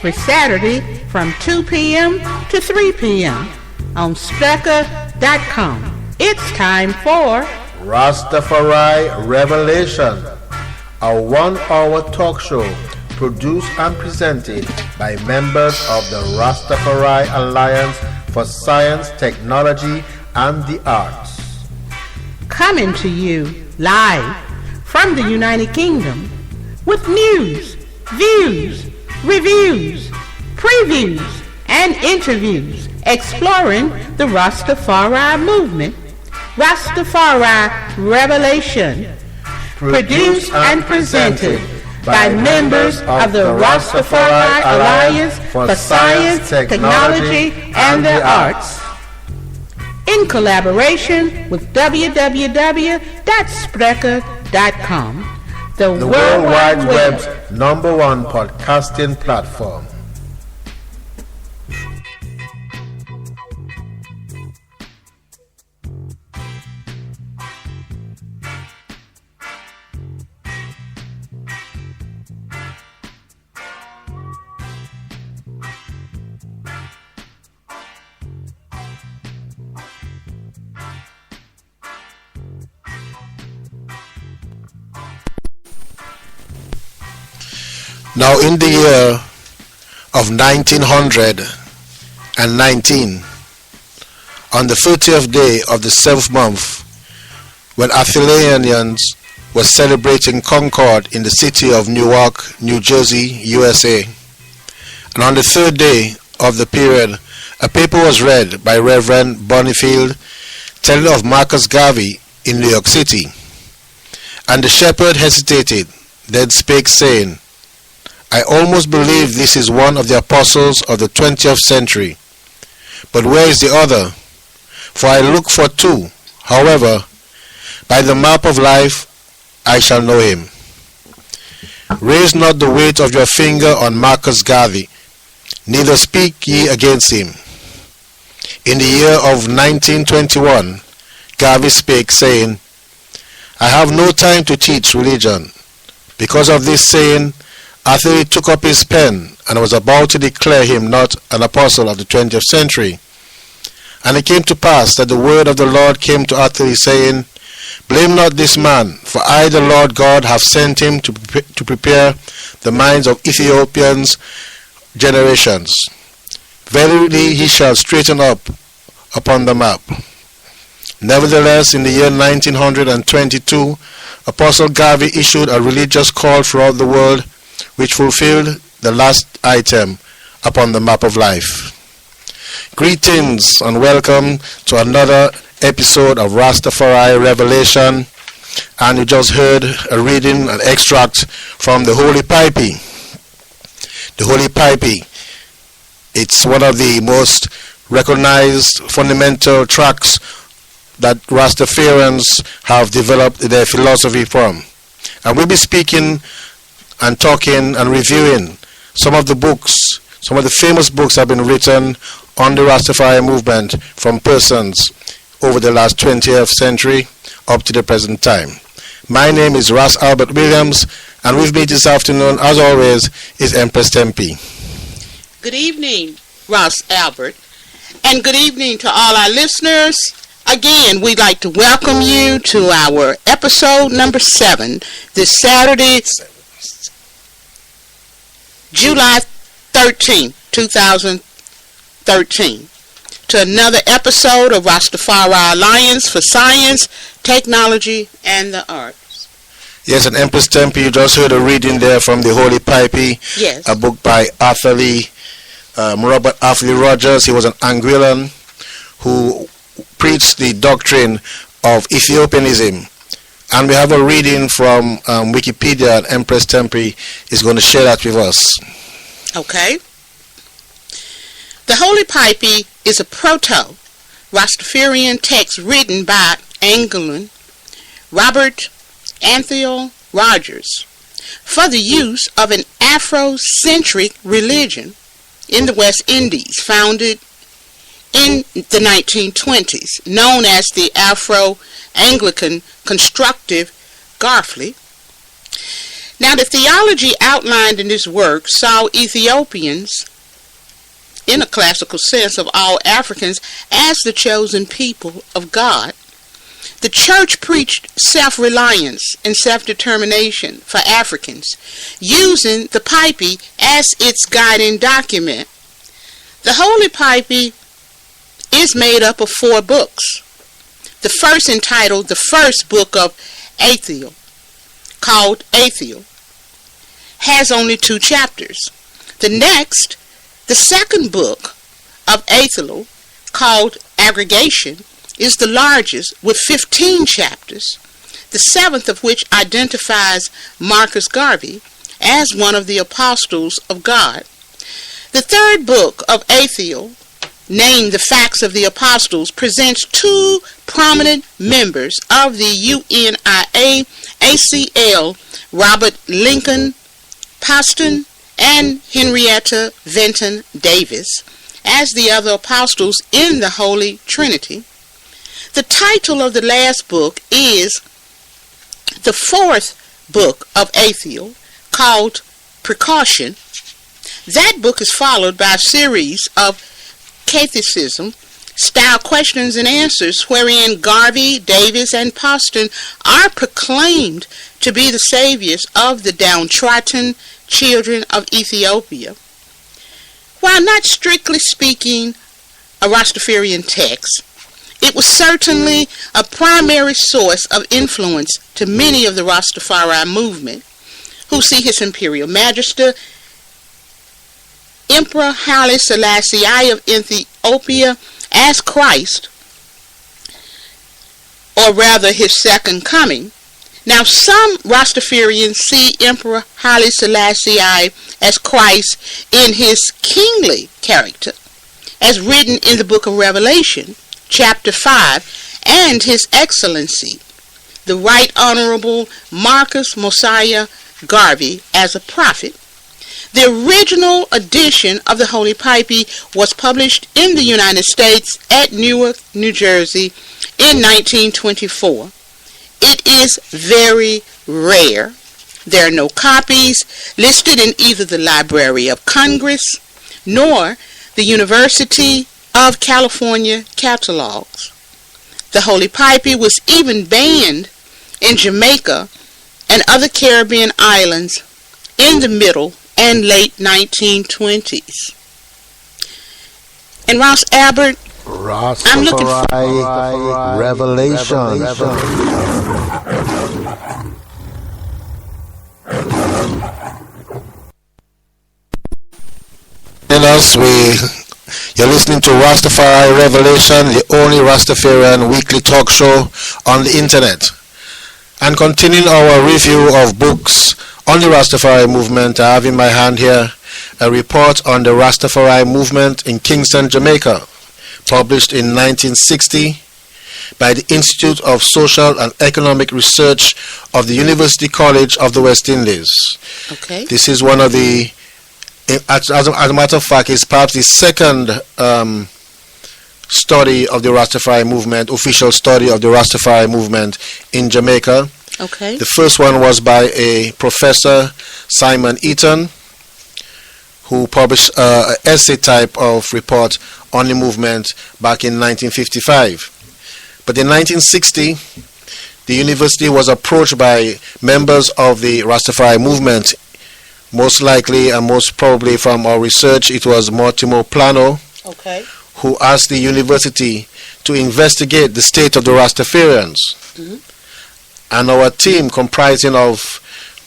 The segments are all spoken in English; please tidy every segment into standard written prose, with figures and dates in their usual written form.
every Saturday from 2 p.m. to 3 p.m. on Spreaker.com. It's time for Rastafari Revelation, a 1-hour talk show produced and presented by members of the Rastafari Alliance for Science, Technology, and the Arts. Coming to you live from the United Kingdom with news, views, reviews, previews, and interviews exploring the Rastafari movement. Rastafari Revelation, produced and presented by members of the Rastafari Alliance for Science, Technology, and the Arts, in collaboration with www.spreaker.com, the World Wide Web's #1 podcasting platform. Now, in the year of 1919, on the 30th day of the 7th month, when Athenians were celebrating Concord in the city of Newark, New Jersey, USA, and on the third day of the period, a paper was read by Reverend Bonifield telling of Marcus Garvey in New York City. And the shepherd hesitated, then spake, saying, I almost believe this is one of the apostles of the 20th century. But where is the other? For I look for two. However, by the map of life I shall know him. Raise not the weight of your finger on Marcus Garvey, neither speak ye against him. In the year of 1921, Garvey spake, saying, I have no time to teach religion. Because of this saying, Atherley took up his pen and was about to declare him not an apostle of the 20th century. And it came to pass that the word of the Lord came to Atherley, saying, Blame not this man, for I, the Lord God, have sent him to prepare the minds of Ethiopians' generations. Verily he shall straighten up upon the map. Nevertheless, in the year 1922, Apostle Garvey issued a religious call throughout the world, which fulfilled the last item upon the map of life. Greetings and welcome to another episode of Rastafari Revelation. And you just heard a reading, an extract from the Holy Pipey. The Holy Pipey, it's one of the most recognized fundamental tracks that Rastafarians have developed their philosophy from. And we'll be speaking and talking and reviewing some of the books, some of the famous books have been written on the Rastafari movement from persons over the last 20th century up to the present time. My name is Ras Albert Williams, and with me this afternoon, as always, is Empress Tempe. Good evening, Ras Albert, and good evening to all our listeners. Again, we'd like to welcome you to our episode number 7 this Saturday, July 13, 2013, to another episode of Rastafari Alliance for Science, Technology, and the Arts. Yes, and Empress Tempe, you just heard a reading there from the Holy Pipey, yes, a book by Robert Atherley Rogers. He was an Anguillan who preached the doctrine of Ethiopianism. And we have a reading from Wikipedia, and Empress Tempe is going to share that with us. Okay. The Holy Pipey is a proto-Rastafarian text written by Anguillan Robert Atherley Rogers for the use of an Afrocentric religion in the West Indies, founded in the 1920s, known as the Afro-Anglican Constructive Garfly. Now, the theology outlined in this work saw Ethiopians, in a classical sense of all Africans, as the chosen people of God. The church preached self-reliance and self-determination for Africans, using the Pipe as its guiding document. The Holy Pipe is made up of 4 books. The first, entitled the First Book of Ethiel, called Ethiel, has only 2 chapters. The next, the second book of Ethiel, called Aggregation, is the largest with 15 chapters, the 7th of which identifies Marcus Garvey as one of the apostles of God. The third book of Ethiel, named The Facts of the Apostles, presents 2 prominent members of the UNIA-ACL, Robert Lincoln Poston and Henrietta Vinton Davis, as the other apostles in the Holy Trinity. The title of the last book is the 4th book of Ethiel, called Precaution. That book is followed by a series of catechism-style questions and answers, wherein Garvey, Davis, and Poston are proclaimed to be the saviors of the downtrodden children of Ethiopia. While not strictly speaking a Rastafarian text, it was certainly a primary source of influence to many of the Rastafari movement, who see His Imperial Majesty, Emperor Haile Selassie I of Ethiopia, as Christ, or rather His second coming. Now, some Rastafarians see Emperor Haile Selassie I as Christ in His kingly character, as written in the book of Revelation, chapter 5, and His Excellency, the Right Honorable Marcus Mosiah Garvey, as a prophet. The original edition of the Holy Pipe was published in the United States at Newark, New Jersey in 1924. It is very rare. There are no copies listed in either the Library of Congress nor the University of California catalogs. The Holy Pipe was even banned in Jamaica and other Caribbean islands in the middle and late 1920s. And Ross Albert, I'm looking for Revelation. You're listening to Rastafari Revelation, the only Rastafarian weekly talk show on the internet. And continuing our review of books on the Rastafari movement, I have in my hand here a report on the Rastafari movement in Kingston, Jamaica, published in 1960 by the Institute of Social and Economic Research of the University College of the West Indies. Okay. This is one of the, as a matter of fact, it's perhaps the second study of the Rastafari movement, official study of the Rastafari movement in Jamaica. Okay. The first one was by a Professor Simon Eaton, who published an essay type of report on the movement back in 1955. But in 1960, the university was approached by members of the Rastafari movement. Most likely and most probably from our research, it was Mortimer Plano, Okay. who asked the university to investigate the state of the Rastafarians. Mm-hmm. And our team, comprising of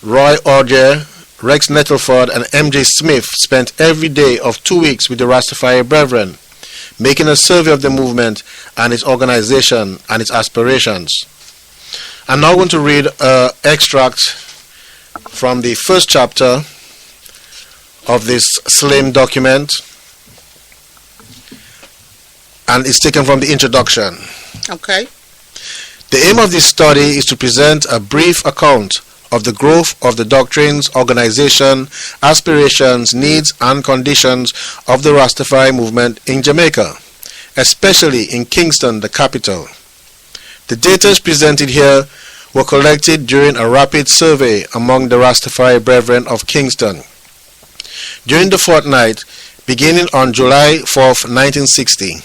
Roy Orger, Rex Nettleford, and M.J. Smith, spent every day of 2 weeks with the Rastafari Brethren, making a survey of the movement and its organization and its aspirations. I'm now going to read an extract from the first chapter of this slim document, and it's taken from the introduction. Okay. The aim of this study is to present a brief account of the growth of the doctrines, organization, aspirations, needs, and conditions of the Rastafari movement in Jamaica, especially in Kingston, the capital. The data presented here were collected during a rapid survey among the Rastafari Brethren of Kingston. During the fortnight, beginning on July 4th, 1960,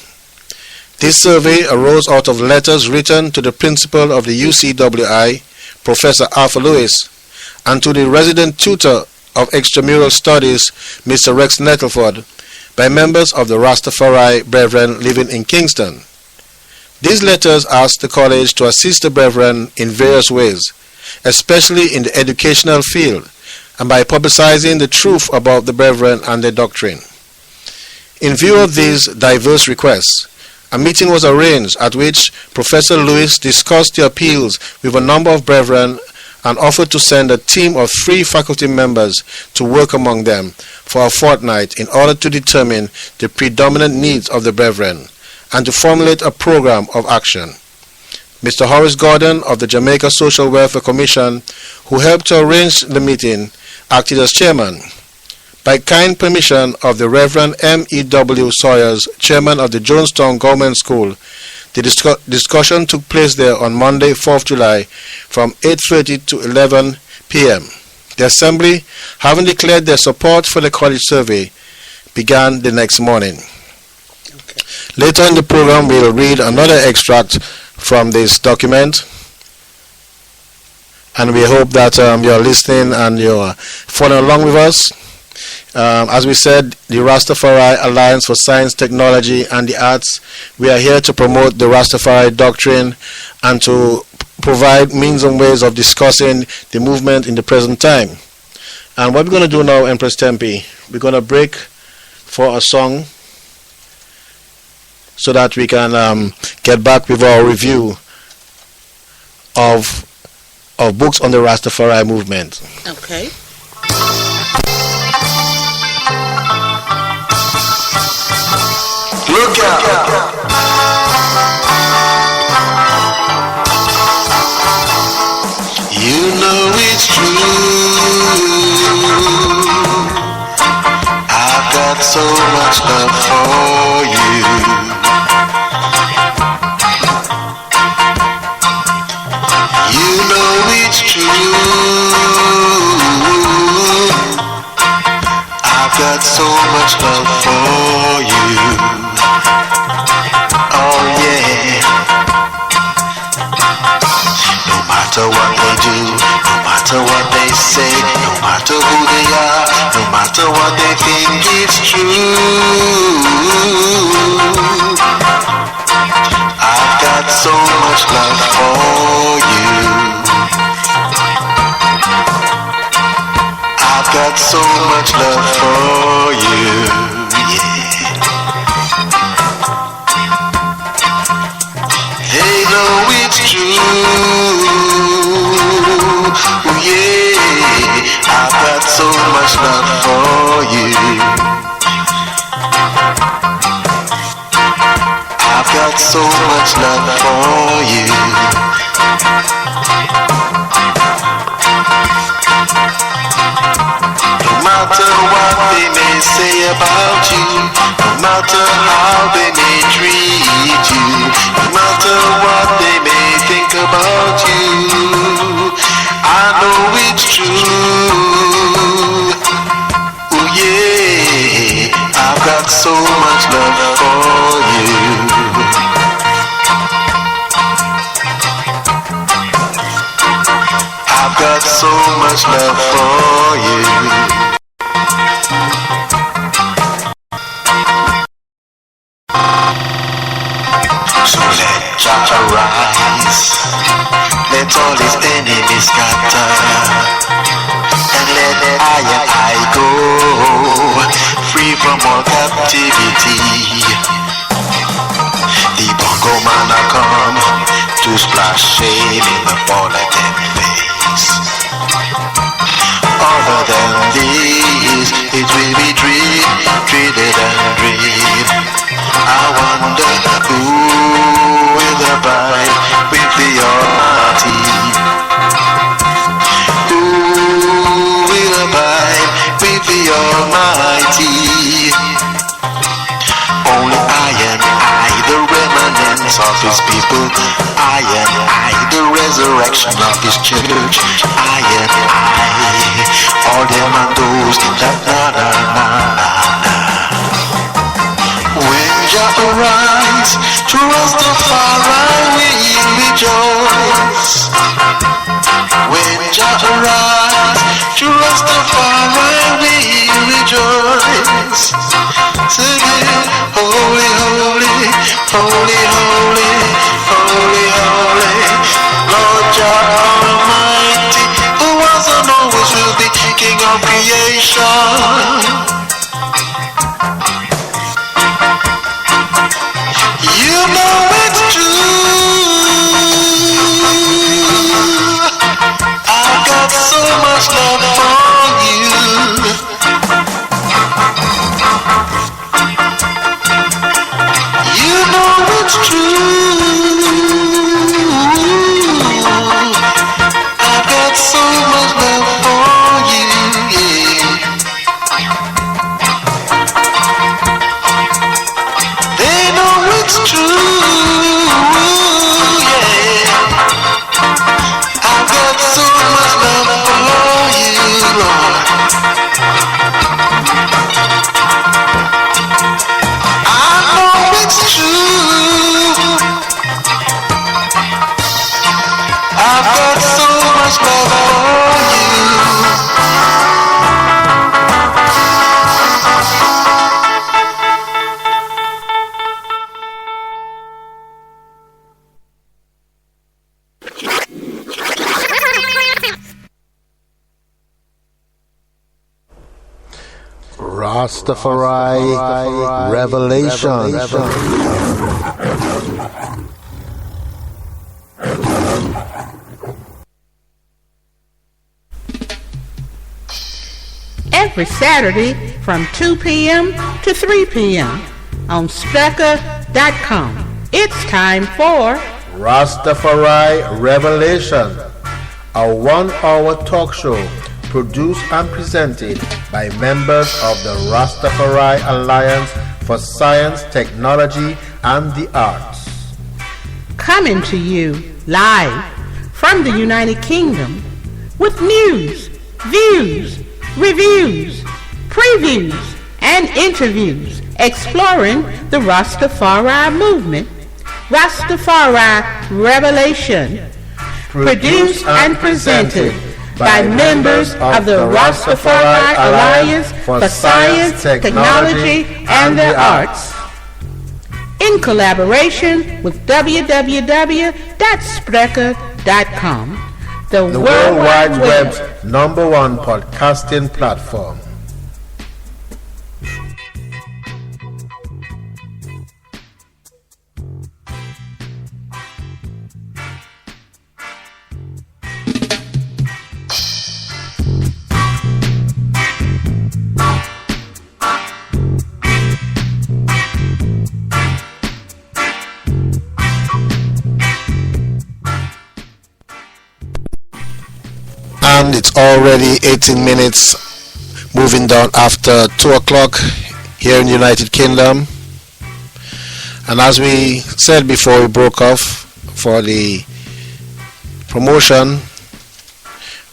this survey arose out of letters written to the principal of the UCWI, Professor Arthur Lewis, and to the resident tutor of extramural studies, Mr. Rex Nettleford, by members of the Rastafari Brethren living in Kingston. These letters asked the college to assist the Brethren in various ways, especially in the educational field, and by publicizing the truth about the Brethren and their doctrine. In view of these diverse requests, a meeting was arranged at which Professor Lewis discussed the appeals with a number of Brethren and offered to send a team of 3 faculty members to work among them for a fortnight in order to determine the predominant needs of the Brethren and to formulate a program of action. Mr. Horace Gordon of the Jamaica Social Welfare Commission, who helped to arrange the meeting, acted as chairman. By kind permission of the Reverend M.E.W. Sawyers, chairman of the Jonestown Government School, the discussion took place there on Monday, 4th July, from 8:30 to 11 p.m. The assembly, having declared their support for the college survey, began the next morning. Later in the program, we'll read another extract from this document, and we hope that you're listening and you're following along with us. As we said, the Rastafari Alliance for Science, Technology and the Arts, we are here to promote the Rastafari doctrine and to provide means and ways of discussing the movement in the present time. And what we're going to do now, Empress Tempe, we're going to break for a song so that we can get back with our review of books on the Rastafari movement. Okay. Look out! You know it's true. I've got so much love for you. You know it's true. I've got so much love for you. Oh yeah. No matter what they do, no matter what they say, no matter who they are, no matter what they think, it's true. I've got so much love for you. I've got so much love for you. Yeah. They know it's true. Oh yeah, I've got so much love for you. I've got so much love for you. No matter what they may say about you, no matter how they may treat you, no matter what they may think about you, I know it's true. Oh yeah, I've got so much love for you. I've got so much love for you. So let Jah arise, let all his enemies scatter, and let I go, free from all captivity. The bongo man a come to splash shame in the fall of them face. Other than this, it will be treated and dream. I wonder who will abide with the Almighty. Who will abide with the Almighty? Only I and I, the remnants of his people. I and I, the resurrection direction of his church. I and I, all them and those that na. When Jah arise, to Rastafari we rejoice. When Jah arise, to Rastafari we rejoice. Singing, holy, holy, holy, holy, holy, holy, Lord Jah Almighty, who was and always will be King of creation. You know it's true. I've got so much love for you. You know it's true. I've got so much love for you. Yeah. They know it's true. Yeah. I've got so much love for you, Lord. I know it's true. I've got so much love for you. Rastafari Revelation. Every Saturday from 2 p.m. to 3 p.m. on Spreaker.com. It's time for Rastafari Revelation, a 1-hour talk show produced and presented by members of the Rastafari Alliance for Science, Technology and the Arts. coming to you live from the United Kingdom with news, views, reviews, previews, and interviews exploring the Rastafari movement. Rastafari Revelation, produced and presented by members of the Rastafari Alliance for Science, Technology, and the Arts, in collaboration with www.spreaker.com, the World Wide Web's #1 podcasting platform. And it's already 18 minutes moving down after 2 o'clock here in the United Kingdom. And as we said before we broke off for the promotion,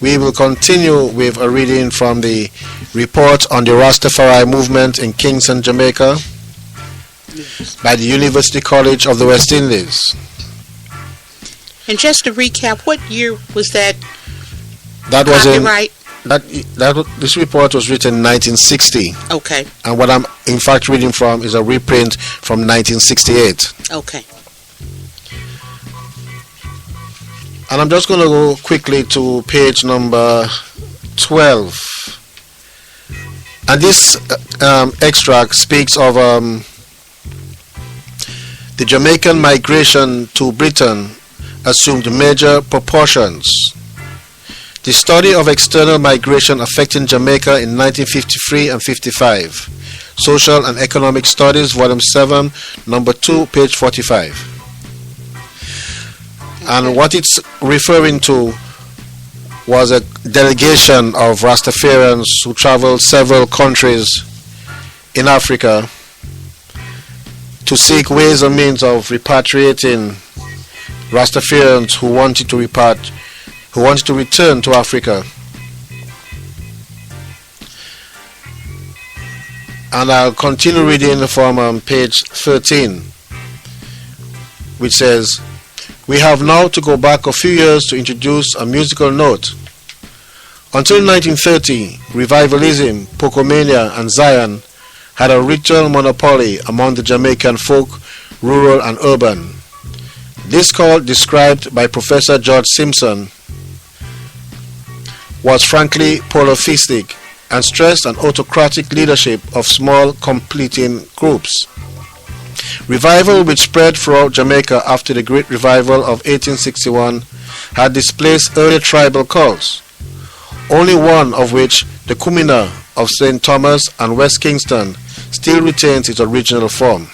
we will continue with a reading from the report on the Rastafari movement in Kingston, Jamaica by the University College of the West Indies. And just to recap, what year was that? That was copyright? This report was written in 1960. Okay. And what I'm in fact reading from is a reprint from 1968. Okay. And I'm just going to go quickly to page number 12. And this extract speaks of the Jamaican migration to Britain assumed major proportions. The study of external migration affecting Jamaica in 1953 and 55. Social and Economic Studies, Volume 7, Number 2, page 45. And what it's referring to was a delegation of Rastafarians who traveled several countries in Africa to seek ways and means of repatriating Rastafarians who wanted to return to Africa. And I'll continue reading from page 13, which says, "We have now to go back a few years to introduce a musical note. Until 1930, revivalism, Pocomania, and Zion had a ritual monopoly among the Jamaican folk, rural and urban. This cult, described by Professor George Simpson, was frankly polytheistic and stressed an autocratic leadership of small completing groups. Revival, which spread throughout Jamaica after the Great Revival of 1861, had displaced early tribal cults, only one of which, the Kumina of St. Thomas and West Kingston, still retains its original form.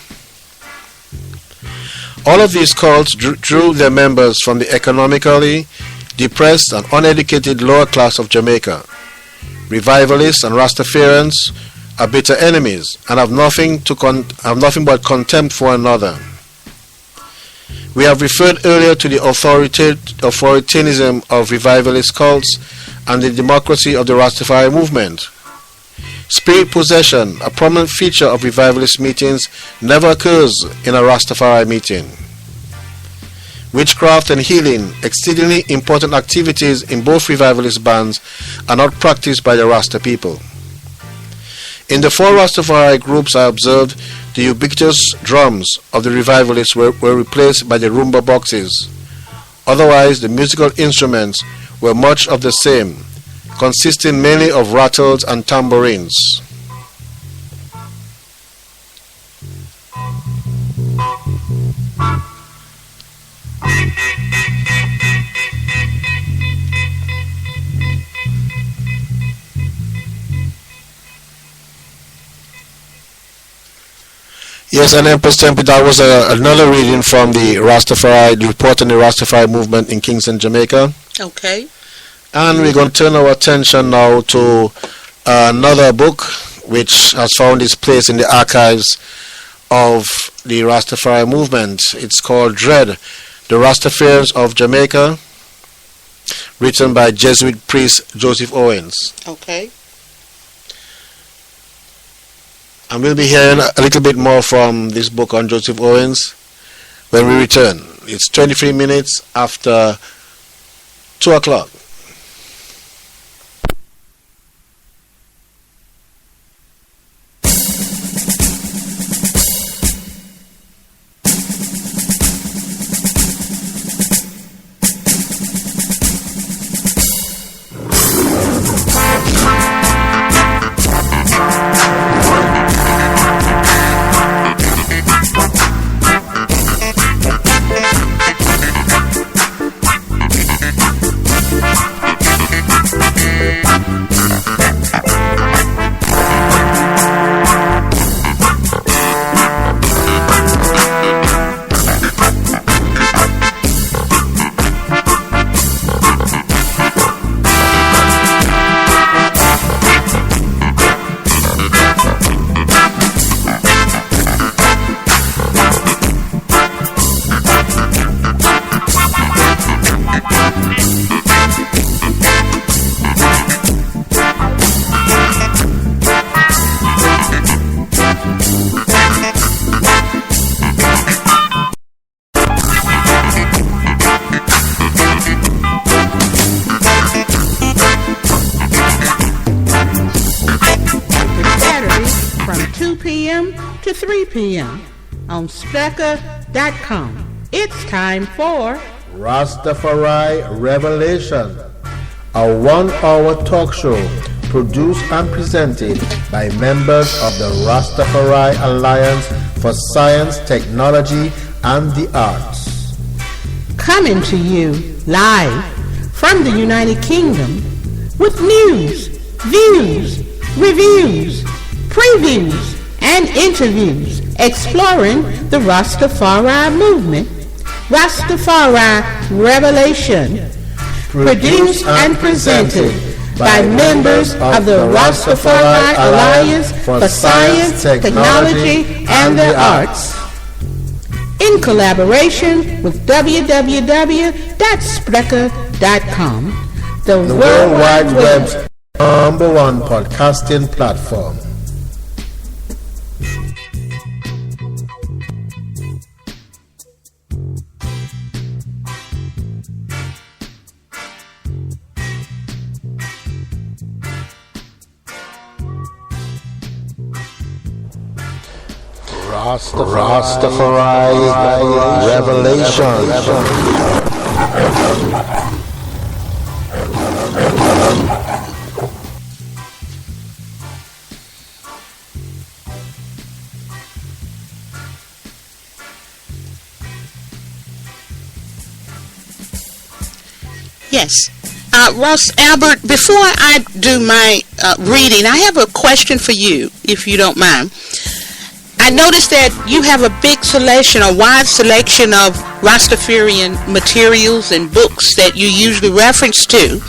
All of these cults drew their members from the economically depressed and uneducated lower class of Jamaica. Revivalists and Rastafarians are bitter enemies and have nothing but contempt for one another. We have referred earlier to the authoritarianism of revivalist cults and the democracy of the Rastafari movement. Spirit possession, a prominent feature of revivalist meetings, never occurs in a Rastafari meeting. Witchcraft and healing, exceedingly important activities in both revivalist bands, are not practiced by the Rasta people. In the four Rastafari groups I observed, the ubiquitous drums of the revivalists were replaced by the rumba boxes. Otherwise, the musical instruments were much of the same, consisting mainly of rattles and tambourines. Yes, and Empress Temple, that was another reading from the report on the Rastafari movement in Kingston, Jamaica. Okay. And we're going to turn our attention now to another book which has found its place in the archives of the Rastafari movement. It's called Dread, The Rastafarians of Jamaica, written by Jesuit priest Joseph Owens. Okay. And we'll be hearing a little bit more from this book on Joseph Owens when we return. It's 23 minutes after 2 o'clock. to 3 p.m. on Spreaker.com. It's time for Rastafari Revelation, a 1-hour talk show produced and presented by members of the Rastafari Alliance for Science, Technology, and the Arts. Coming to you live from the United Kingdom with news, views, reviews, previews, and interviews exploring the Rastafari movement. Rastafari Revelation, produced and presented by members of the Rastafari Alliance for Science, Technology, and the Arts. in collaboration with www.Spreaker.com, the World Wide Web's #1 podcasting platform. Rastafari Revelation. Yes. Ross Albert, before I do my reading, I have a question for you, if you don't mind. I noticed that you have a big selection, a wide selection of Rastafarian materials and books that you usually reference to.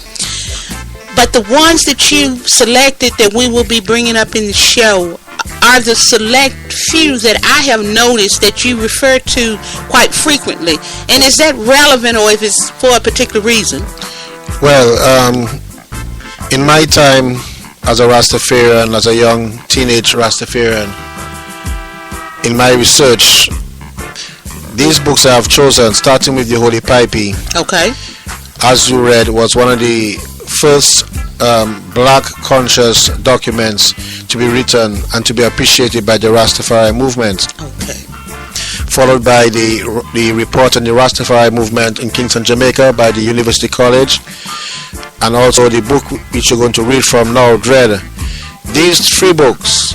But the ones that you selected that we will be bringing up in the show are the select few that I have noticed that you refer to quite frequently. And is that relevant, or if it's for a particular reason? Well, in my time as a Rastafarian, as a young teenage Rastafarian, in my research, these books I have chosen, starting with the Holy Pipey, okay, as you read, was one of the first black conscious documents to be written and to be appreciated by the Rastafari movement. Okay. Followed by the report on the Rastafari movement in Kingston, Jamaica by the University College, and also the book which you're going to read from now, Dread. These three books,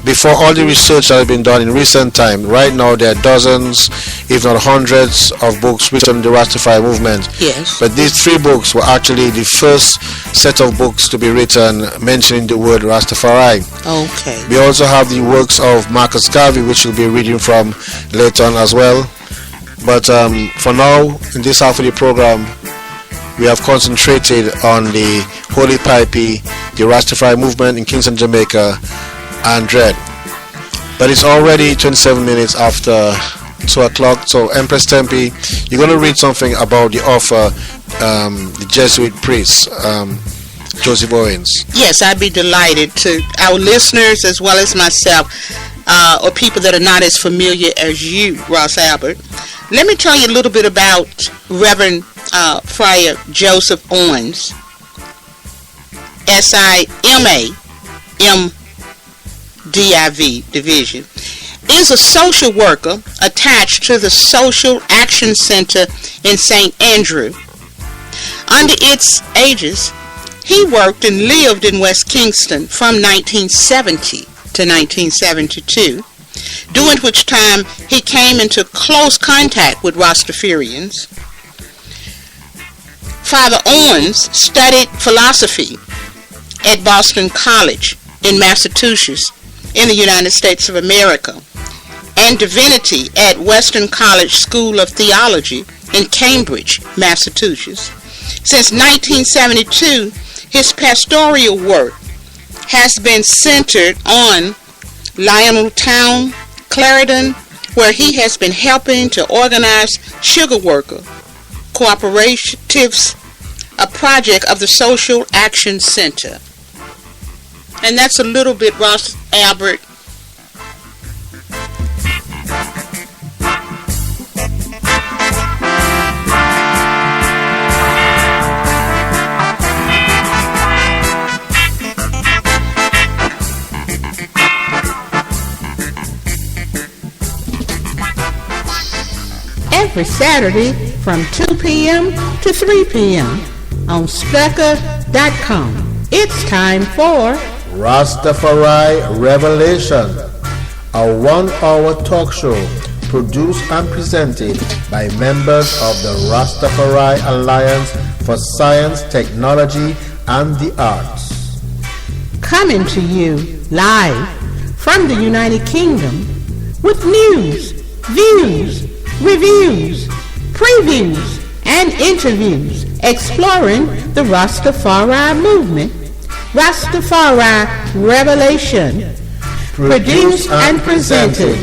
before all the research that has been done in recent time, right now there are dozens, if not hundreds, of books written on the Rastafari movement. Yes. But these three books were actually the first set of books to be written mentioning the word Rastafari. Okay. We also have the works of Marcus Garvey, which we'll be reading from later on as well. But for now, in this half of the program, we have concentrated on the Holy Pipey, the Rastafari movement in Kingston, Jamaica, and Dread. But it's already 27 minutes after 2 o'clock, so Empress Tempe, you're going to read something about the author, the Jesuit priest, Joseph Owens. Yes, I'd be delighted to. Our listeners as well as myself, or people that are not as familiar as you, Ross Albert, let me tell you a little bit about Reverend Friar Joseph Owens, SIMAMDIV division, is a social worker attached to the Social Action Center in St. Andrew. Under its aegis, he worked and lived in West Kingston from 1970 to 1972, during which time he came into close contact with Rastafarians. Father Owens studied philosophy at Boston College in Massachusetts in the United States of America, and divinity at Western College School of Theology in Cambridge, Massachusetts. Since 1972, his pastoral work has been centered on Lioneltown, Clarendon, where he has been helping to organize sugar worker cooperatives, a project of the Social Action Center. And that's a little bit, Ross Albert. Every Saturday from 2 p.m. to 3 p.m. on Spreaker.com. It's time for Rastafari Revelation, a 1-hour talk show produced and presented by members of the Rastafari Alliance for Science, Technology, and the Arts. Coming to you live from the United Kingdom with news, views, reviews, previews, and interviews exploring the Rastafari movement. Rastafari Revelation, produced and presented